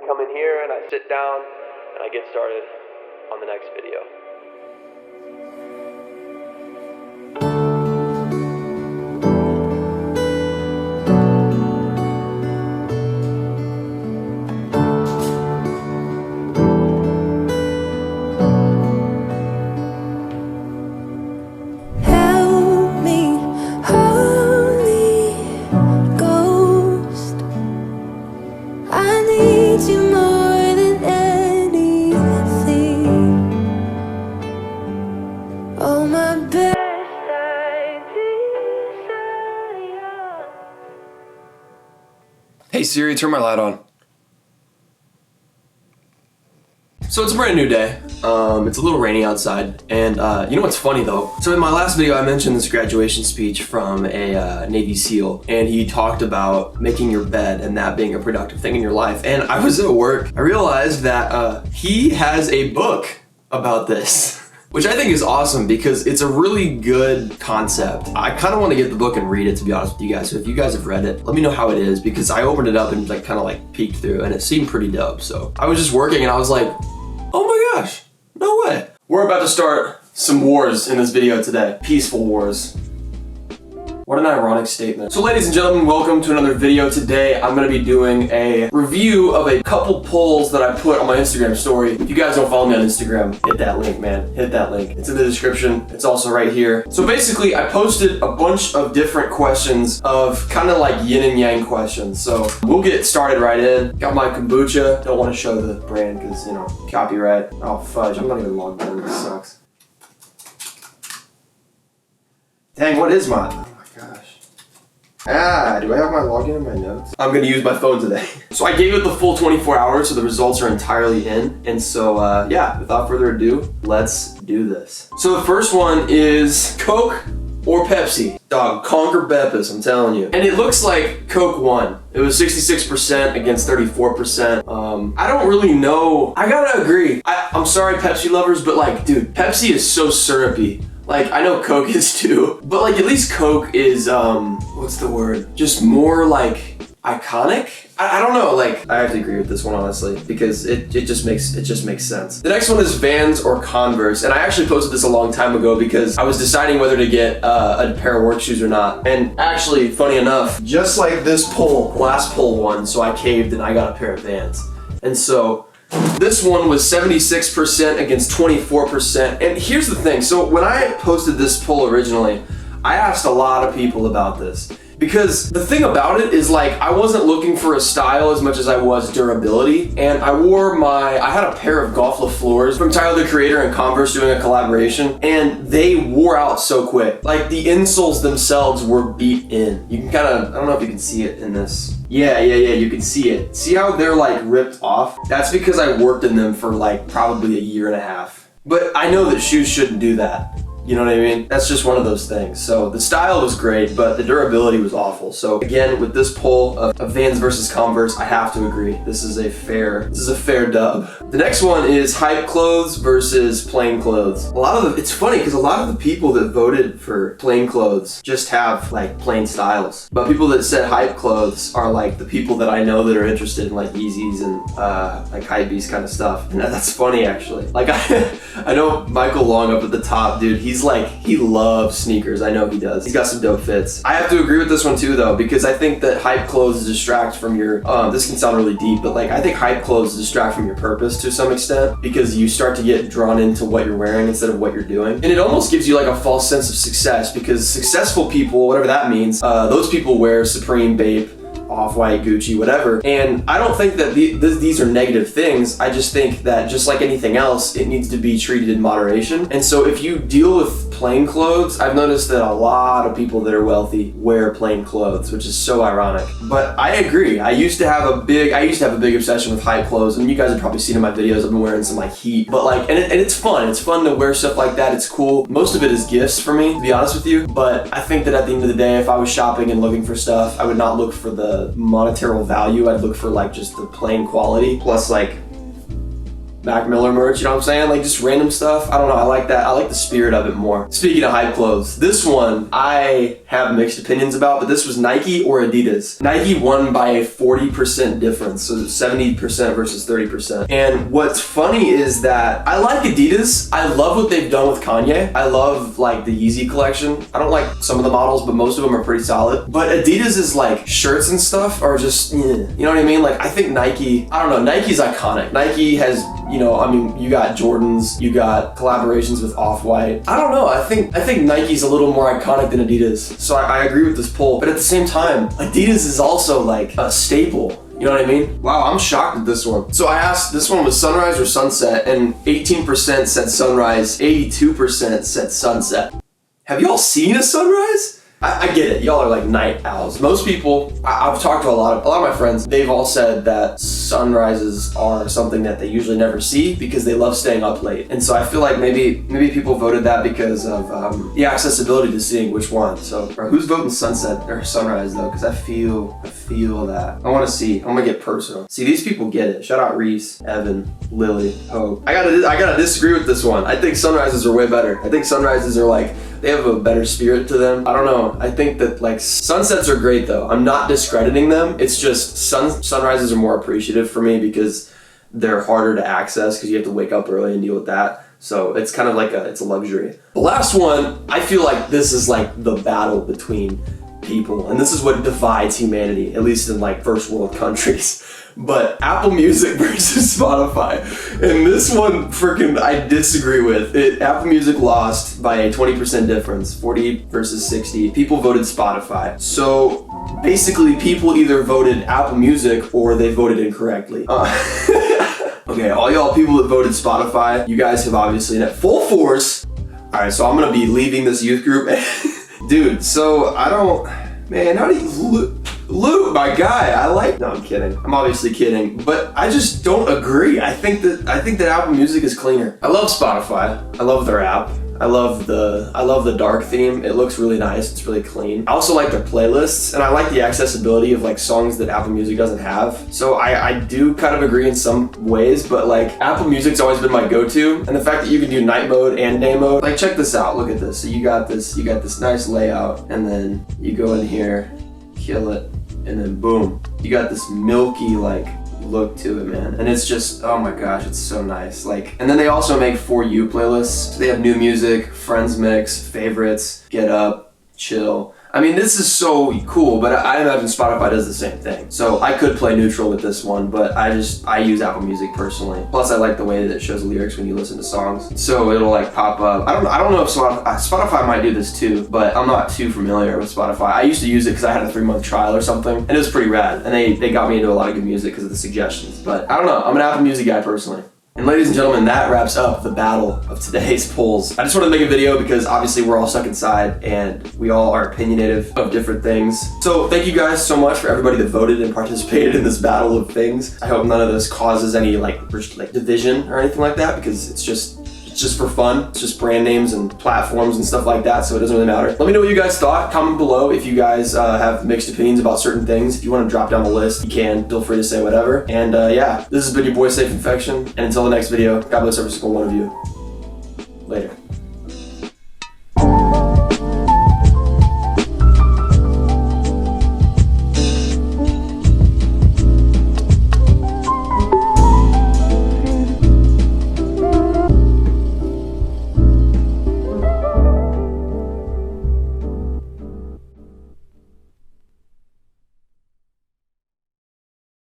come in here and I sit down and I get started on the next video. Hey Siri, turn my light on. So it's a brand new day. It's a little rainy outside, and you know what's funny though? So in my last video I mentioned this graduation speech from a Navy SEAL, and he talked about making your bed and that being a productive thing in your life. And I was at work, I realized that he has a book about this. Which I think is awesome because it's a really good concept. I kind of want to get the book and read it, to be honest with you guys. So if you guys have read it, let me know how it is, because I opened it up and kind of peeked through and it seemed pretty dope. So I was just working and I was like, oh my gosh, no way. We're about to start some wars in this video today. Peaceful wars. What an ironic statement. So ladies and gentlemen, welcome to another video. Today I'm gonna be doing a review of a couple polls that I put on my Instagram story. If you guys don't follow me on Instagram, hit that link, man. Hit that link. It's in the description. It's also right here. So basically I posted a bunch of different questions of kind of like yin and yang questions. So we'll get started right in. Got my kombucha. Don't want to show the brand because, you know, copyright. Oh fudge, I'm not even logged in. This sucks. Dang, what is mine? Gosh. Do I have my login in my notes? I'm gonna use my phone today. So I gave it the full 24 hours, so the results are entirely in. And so, yeah, without further ado, let's do this. So the first one is Coke or Pepsi? Dog, conquer Beppis, I'm telling you. And it looks like Coke won. It was 66% against 34%. I don't really know. I gotta agree. I'm sorry, Pepsi lovers, but dude, Pepsi is so syrupy. I know Coke is too, but at least Coke is, what's the word? Just more iconic? I don't know, I have to agree with this one honestly, because it just makes sense. The next one is Vans or Converse, and I actually posted this a long time ago because I was deciding whether to get a pair of work shoes or not. And actually, funny enough, just like this poll, last poll won, so I caved and I got a pair of Vans. And so, this one was 76% against 24%. And here's the thing, so when I posted this poll originally, I asked a lot of people about this. Because the thing about it is I wasn't looking for a style as much as I was durability. And I had a pair of Golf LaFleurs from Tyler the Creator and Converse doing a collaboration, and they wore out so quick. The insoles themselves were beat in. You can I don't know if you can see it in this. Yeah, you can see it. See how they're ripped off? That's because I worked in them for probably a year and a half. But I know that shoes shouldn't do that. You know what I mean? That's just one of those things. So the style was great, but the durability was awful. So again, with this poll of Vans versus Converse, I have to agree. This is a fair dub. The next one is hype clothes versus plain clothes. It's funny because a lot of the people that voted for plain clothes just have plain styles. But people that said hype clothes are the people that I know that are interested in Yeezys and hypebeast kind of stuff. And that's funny actually. I know Michael Long up at the top, dude. He loves sneakers. I know he does. He's got some dope fits. I have to agree with this one too though, because I think that hype clothes distract from your, this can sound really deep, but I think hype clothes distract from your purpose to some extent, because you start to get drawn into what you're wearing instead of what you're doing. And it almost gives you a false sense of success, because successful people, whatever that means, those people wear Supreme, Bape, Off-White, Gucci, whatever. And I don't think that these are negative things. I just think that just like anything else, it needs to be treated in moderation. And so if you deal with plain clothes, I've noticed that a lot of people that are wealthy wear plain clothes, which is so ironic. But I agree. I used to have a big obsession with hype clothes, and you guys have probably seen in my videos, I've been wearing some Heat. But and it's fun. It's fun to wear stuff like that. It's cool. Most of it is gifts for me, to be honest with you. But I think that at the end of the day, if I was shopping and looking for stuff, I would not look for the monetary value. I'd look for just the plain quality plus Mac Miller merch, you know what I'm saying? Like just random stuff. I don't know, I like that. I like the spirit of it more. Speaking of hype clothes, this one I have mixed opinions about, but this was Nike or Adidas. Nike won by a 40% difference, so 70% versus 30%. And what's funny is that I like Adidas. I love what they've done with Kanye. I love like the Yeezy collection. I don't like some of the models, but most of them are pretty solid. But Adidas is like shirts and stuff are just, you know what I mean? Like I think Nike, I don't know, Nike's iconic. Nike has, you know, I mean, you got Jordans, you got collaborations with Off-White. I don't know, I think Nike's a little more iconic than Adidas. So I agree with this poll, but at the same time, Adidas is also like a staple. You know what I mean? Wow, I'm shocked at this one. So I asked, this one was sunrise or sunset, and 18% said sunrise, 82% said sunset. Have y'all seen a sunrise? I get it, y'all are like night owls. Most people, I've talked to a lot of my friends, they've all said that sunrises are something that they usually never see because they love staying up late. And so I feel like maybe people voted that because of the accessibility to seeing which one. So who's voting sunset or sunrise though? Because I feel that. I want to see, I'm gonna get personal. See, these people get it. Shout out Reese, Evan, Lily, Hope. I gotta disagree with this one. I think sunrises are way better. I think sunrises are like, they have a better spirit to them. I don't know. I think that like sunsets are great though. I'm not discrediting them. It's just sunrises are more appreciative for me because they're harder to access because you have to wake up early and deal with that. So it's kind of like it's a luxury. The last one, I feel like this is like the battle between people, and this is what divides humanity, at least in like first world countries. But Apple Music versus Spotify. And this one freaking I disagree with. Apple Music lost by a 20% difference, 40 versus 60. People voted Spotify. So basically people either voted Apple Music or they voted incorrectly. Okay, all y'all people that voted Spotify, you guys have obviously at full force. All right, so I'm gonna be leaving this youth group. Dude, so I don't, man, how do you Luke, my guy, no, I'm kidding. I'm obviously kidding, but I just don't agree. I think that Apple Music is cleaner. I love Spotify. I love their app. I love the dark theme. It looks really nice. It's really clean. I also like their playlists, and I like the accessibility of like songs that Apple Music doesn't have. So I do kind of agree in some ways, but like Apple Music's always been my go-to, and the fact that you can do night mode and day mode, like check this out. Look at this. So you got this nice layout, and then you go in here, kill it, and then boom, you got this milky like look to it, man. And it's just, oh my gosh, it's so nice. Like, and then they also make For You playlists. So they have new music, friends mix, favorites, get up, chill. I mean, this is so cool, but I imagine Spotify does the same thing. So I could play neutral with this one, but I use Apple Music personally. Plus I like the way that it shows lyrics when you listen to songs. So it'll like pop up. I don't know if Spotify might do this too, but I'm not too familiar with Spotify. I used to use it because I had a 3-month trial or something, and it was pretty rad. And they got me into a lot of good music because of the suggestions. But I don't know, I'm an Apple Music guy personally. And ladies and gentlemen, that wraps up the battle of today's polls. I just wanted to make a video because obviously we're all stuck inside and we all are opinionative of different things. So thank you guys so much for everybody that voted and participated in this battle of things. I hope none of this causes any like division or anything like that, because it's just for fun. It's just brand names and platforms and stuff like that, so it doesn't really matter. Let me know what you guys thought. Comment below if you guys have mixed opinions about certain things. If you want to drop down the list, you can. Feel free to say whatever. And yeah, this has been your boy Safe Infection. And until the next video, God bless every single one of you. Later.